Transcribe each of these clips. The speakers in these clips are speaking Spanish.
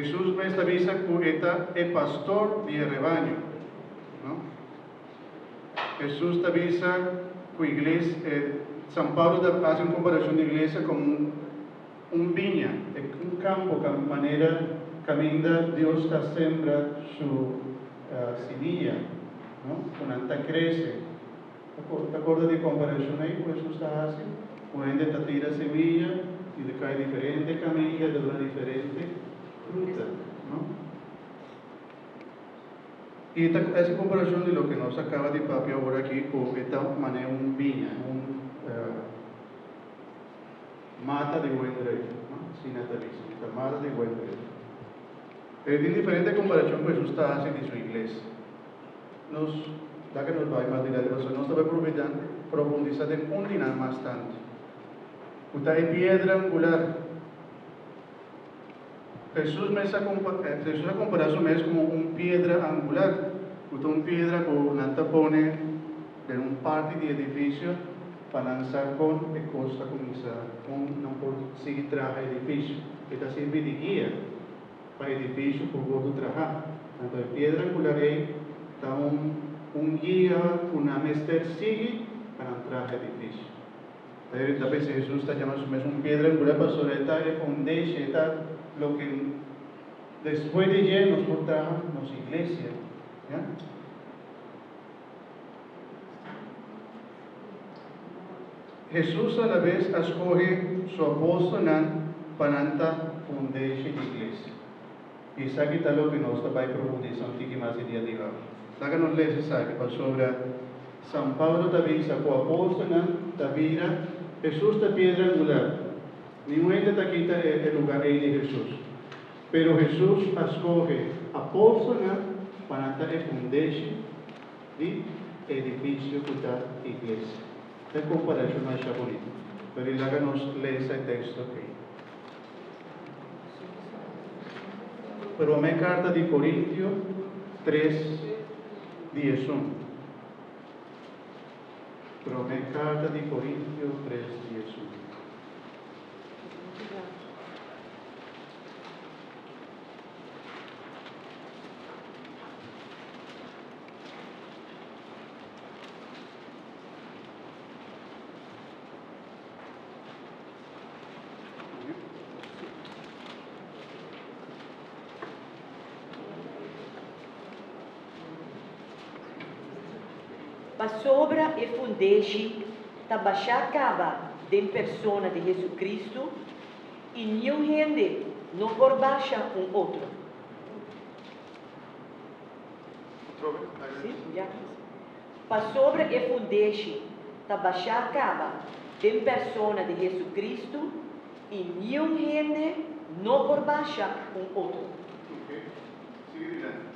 Jesús me avisa que está el pastor del rebaño, ¿no? Jesús te avisa que la iglesia, San Pablo hace una comparación de la iglesia como un viña, un campo, de manera camina Dios te sembra su semilla, ¿no? Cuando crece. ¿Te acuerdas de comparación ahí que Jesús está haciendo? Cuando te tira semilla y te cae diferente camilla de una diferente fruta, ¿no? Y esa comparación de lo que nos acaba de papi ahora aquí, con esta manera un viña, mata de buen derecho, ¿no? Sin atavisa, esta mata de buen derecho. Es diferente comparación que Jesús está haciendo en su iglesia. Da que nos va a imaginar, pero no estaba profundizando en un dinar más tanto. Usted es piedra angular. Jesús ha comparado su mes como una piedra angular. Usted una piedra con una pone en un parte de edificio para lanzar con el costa con no por seguir traje edificio. Esta sirve de guía para edificio por vos trabajar. Tanto de piedra angular ahí está un guía, una mester sigue para entrar al edificio. A veces Jesús está llamando su mes una piedra angular para sobre esta foundation, lo que después de ella nos portamos nos iglesia. ¿Ya? Jesús a la vez escoge su apóstol para fundar la iglesia. Y sabe que lo que nos está profundizando que más el día de hoy. Háganos leer sabe sobre San Pablo también sacó apóstol Tavira, Jesús de piedra angular. Ninguém te quita el lugar ahí de Jesús. Pero Jesús escoge apóstol para fundar el edificio que está iglesia. Esta comparación más bonita. Pero háganos leer ese texto aquí. Primera carta de Corintios 3, 11. Primera carta de Corintios 3, 11. Pa sobra e fundesci tabachacaba de persona de Jesus Cristo e nenhum rende não por baixa outro. Sim, já. Pa sobra e fundesci tabachacaba de persona de Jesus Cristo e nenhum rende não por baixa outro. Okay. Sigue adelante.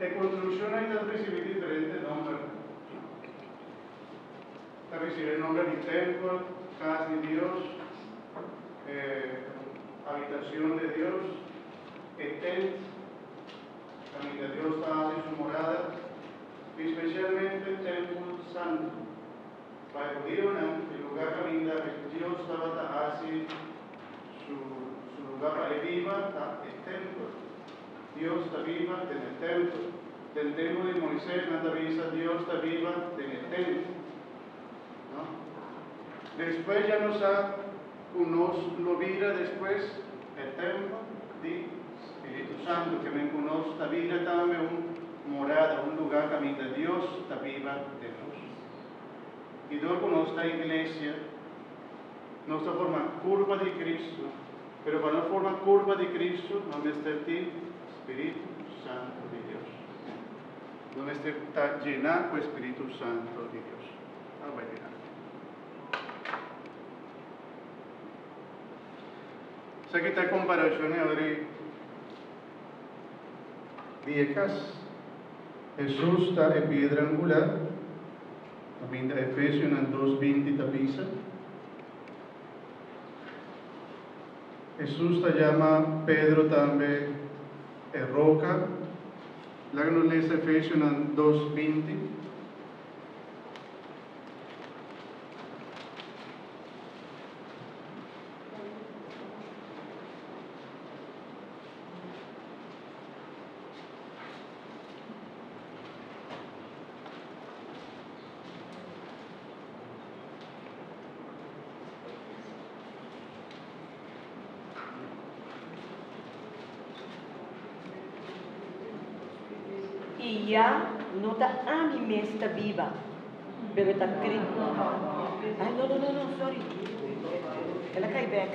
De construcción hay que recibir diferentes nombres. Hay que recibir el nombre de templo, casa de Dios, habitación de Dios, tent, donde Dios hace su morada, y especialmente el templo santo. Para el judío, el lugar donde Dios hace su lugar para viva, el templo. Dios está viva en el templo. Del templo de Moisés, nada avisa, Dios está viva en el templo. ¿No? Después ya nos vira después el templo de Espíritu Santo, que me conoce, está viva también una morada, un lugar que Dios está viva de nosotros. Y luego nuestra iglesia, nuestra forma curva de Cristo, pero para no formar curva de Cristo, no está el Espíritu Santo de Dios. No está llenado con el Espíritu Santo de Dios. No va a llenar. Sé que esta comparación ahora viejas. Jesús está en piedra angular. vinda Efésio ng 2:20 tabisa. Jesus ta llama Pedro tambe roca. Lagano les Efésio ng 2:20. Y ya no está anime está viva, pero está escrito. Ay, no, sorry. Ela cai back.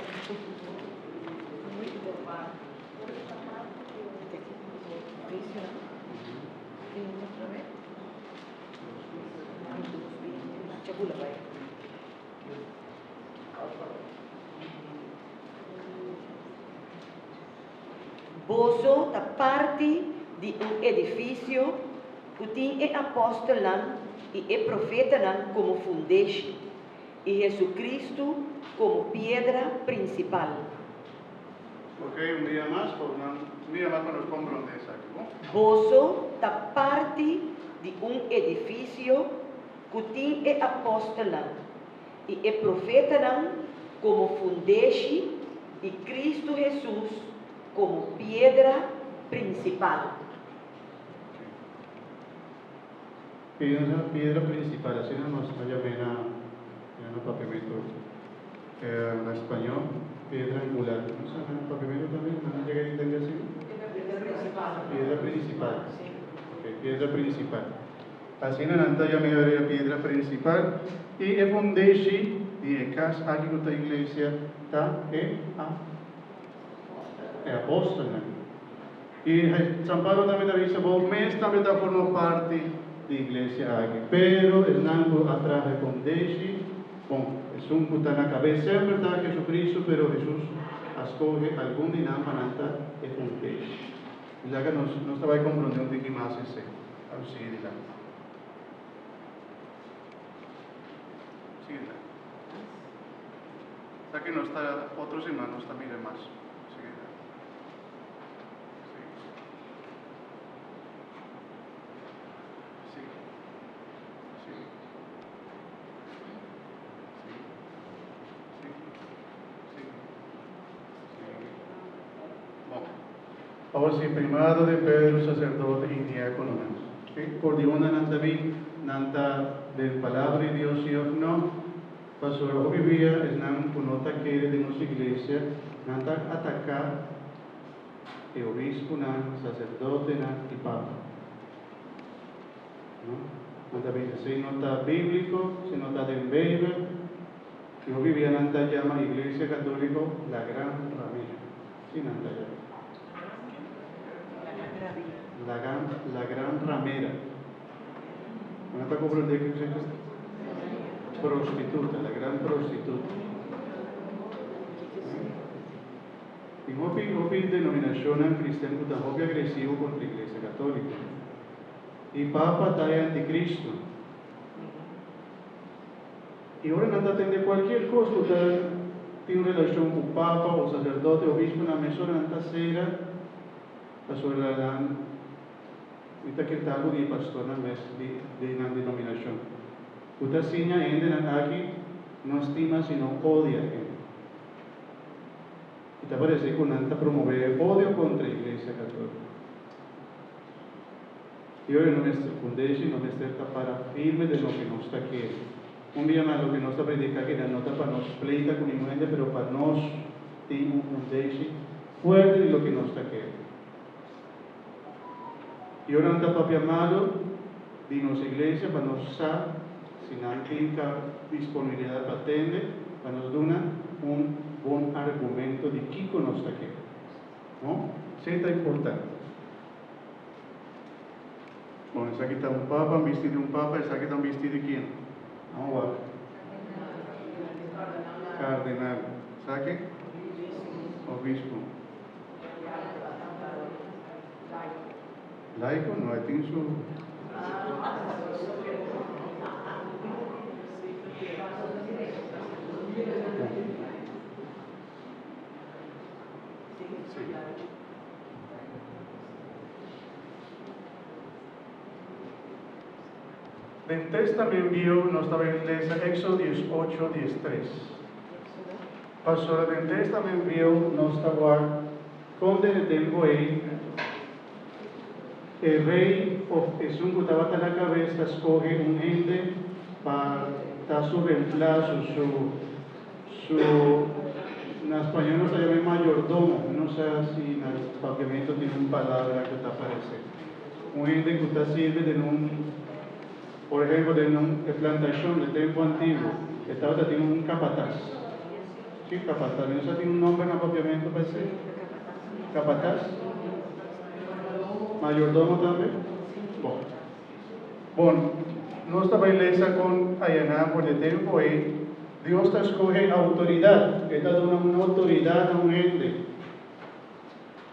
Bozo da parte di un edificio que tem apóstolos e profetas como fundação e Jesucristo como pedra principal. Ok, un día más para los comprometes aquí, ¿no? Bozo da parte de un edificio que tem apóstolos e profetas como fundação e Cristo Jesus como pedra principal. Piedra principal, así no nos llamen a papimento en español, piedra angular. ¿No sé, en papimento también? ¿No llega a entender así? Pedra principal. Piedra principal. Sí. Ok, piedra principal. Así no nos llamen a piedra principal. Y el fundeshi, y el cas aquí con la iglesia, está apóstol. Y San Pablo también avisa, vos mes también forma parte de la iglesia aquí. Pero el nango atrás de fundeshi, es un puta en la cabeza, siempre está Jesucristo, pero Jesús escoge algún dinamo nanta de fundeshi. Y la que no estaba ahí comprendiendo de qué más ese auxilio. Sí, o sea que no está, otros hermanos también más. Ahora sí, primado de Pedro, sacerdote y diácono. Por diona nanta vi, nanta del palabra de Dios y no. Pastor, hoy día es nan punota que de nuestra iglesia, nanta atacar el obispo, nan sacerdote, nan y papa. ¿No? Nanta vi, si no está bíblico, si no está de Biblia, y hoy día nanta llama iglesia católica la gran ramera. Sí, nanta llama. La gran ramera. ¿No está comprendendo qué es esto? Prostituta, la gran prostituta. Y Hopi denominación cristiana está agresivo contra la iglesia católica. Y Papa está anticristo. Y ahora no atende cualquier cosa, usted tiene relación con Papa o sacerdote o obispo, una mesona no cera, sobre la ahorita que está algo de pastor de una denominación. Usted seña aquí no estima sino odia. Y te parece que una promover odio contra la iglesia católica. Y hoy no me fundación, no me está para firme de lo que nos está aquí. Un día más lo que nos está predicando, que la nota para nos pleita con ningún ente, pero para nos tiene un fundación fuerte de lo que nos está aquí. Y ahora anda papia malo de nuestra iglesia para nos usar, sin antica disponibilidad para atender, para nos dar un buen argumento de qué nos está aquí. ¿No? Sí, está importante. Bueno, aquí está un papa, vestido de un papa, aquí está un vestido de quién? Vamos a ver. Cardenal. ¿Sabe? Obispo. Laico, no, I think so. El texto me envió nuestra iglesia, Éxodo 18, 13. Pastor, el texto me envió nuestra guarda, conde de Temboey, el rey es un que estaba en la cabeza, escoge un gente para dar su reemplazo, en español no se llama mayordomo, no sé si en el papiamento tiene una palabra que te aparece. Un gente que está sirve de por ejemplo, de una plantación del tiempo antiguo, estaba tiene un capataz. Sí, capataz, no sé si tiene un nombre en el papiamento, parece. Capataz. Mayordomo también. Bueno, nuestra iglesia con Ayaná por el tiempo ahí, Dios te escoge autoridad. Esta da una autoridad a un ente.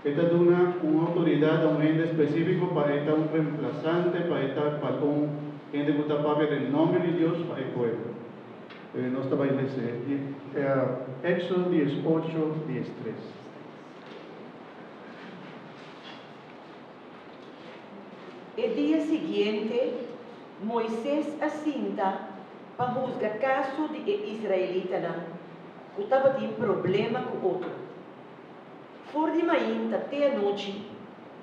Esta da una autoridad a un ente específico para estar un reemplazante, para un ente que está para el nombre de Dios para el pueblo. Nuestra iglesia. Éxodo 18, 13. El día siguiente, Moisés asinta para juzgar caso de israelita que estava tendo problema com outro. For de manhã até a noite,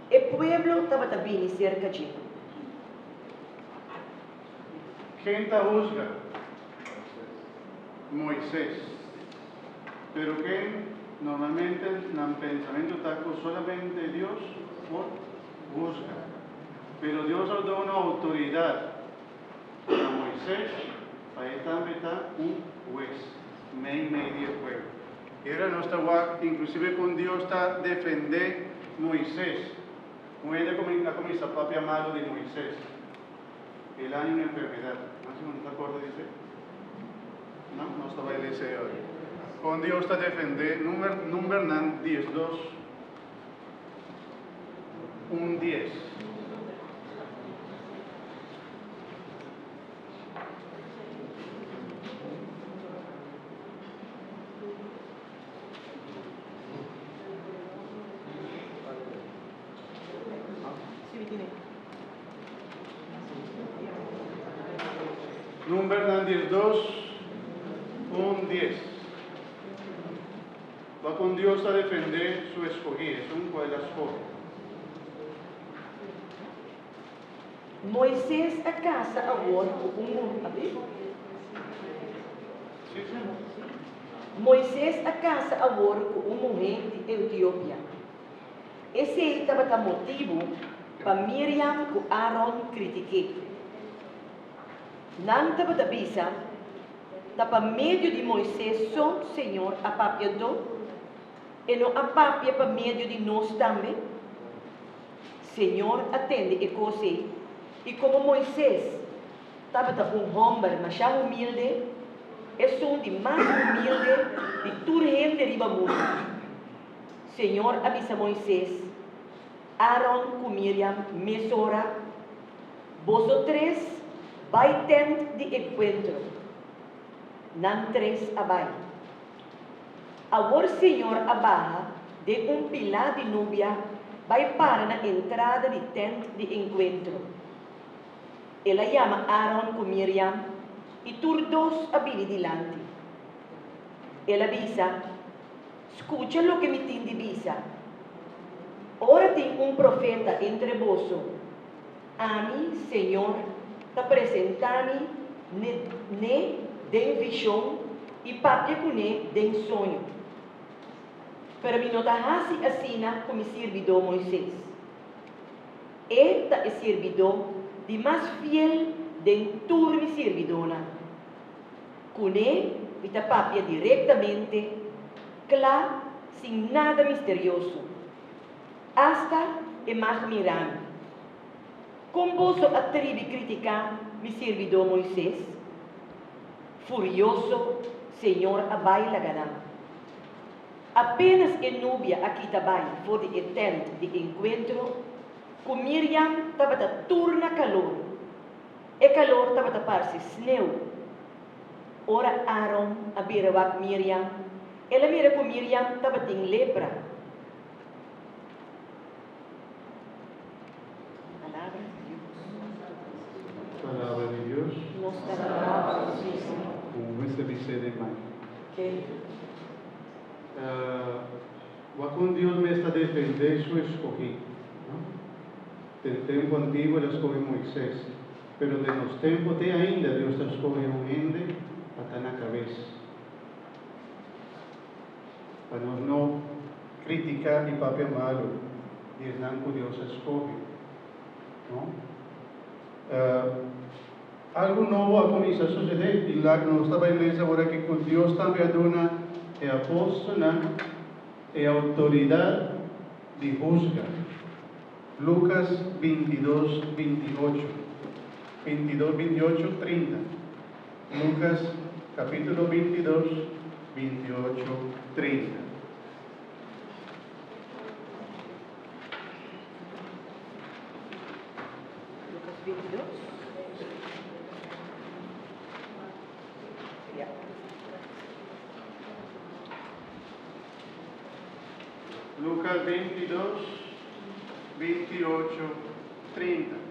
o pueblo estava também cerca de. ¿Quién te juzga? Moisés. Pero ¿quién normalmente en el pensamiento está solamente Dios juzga? Pero Dios ha dado una autoridad a Moisés, ahí también está un juez, medio pueblo. Era nuestra guarda, inclusive con Dios está defender Moisés. No era como esa propia mano de Moisés. El año de enfermedad. ¿No te acuerdas de eso? No estaba en ese hoy. Con Dios está defender, número 10, 2, 1, 10. Número 10, 2, 1, 10. Va con Dios a defender su escogido, es un cual las escoge. Moisés a casa agora Moisés a casa agora com uma mulher de Etiópia. Esse aí estava o motivo para Miriam com Aaron criticar. Não estava da bisa, estava meio de Moisés só Senhor a papia do, e não a papia para meio de nós também. Senhor atende e coisa. E como Moisés estava homem mas já humilde, é som de mais humilde de toda gente riba mundo. Senhor avisa Moisés, Aaron com Miriam, mesora, vosotros vai tent de encontro, não três abai. Agora Senhor abaja de pilar de nubia, vai para na entrada de tent de encontro. Ela chama Aaron com Miriam e todos abili dilante. Ela avisa, escucha lo que me tem de visa. Ora tem profeta entre vós. A mim, Senhor, te apresentami ne den visão e papia com ne den sonho. Para mim não está assim como servidor Moisés. Esta é servidor de mais fiel de toda minha servidona. Com ele, está papia diretamente, claro, sem nada misterioso. Hasta é mais mirando. Como posso atribuir criticar meu servidor Moisés? Furioso, Senhor, abai lagará. Apenas em núbia aqui também foi de tent de encontro, com Miriam estava a turna calor. E calor estava a parse sneu. Ora Aaron a beira Miriam. Ela mira com Miriam estava em lepra. 26 de maio. Ok? Quando Deus me está defendendo, eu escolhi. Del tempo antigo ele escolheu Moisés, pero de los tempos de ainda Deus está escolhendo gente para estar na cabeça. Para nós não criticar e papel malo, diz não que Deus escolhe. Algo novo a começar a suceder, e lá que nós estamos lendo agora que Deus também dona a apóstola e a autoridade de juzgar. Lucas 22, 28. 22, 28, 30. Lucas capítulo 22, 28, 30. Lucas 22. Yeah. Lucas 22, 28, 30.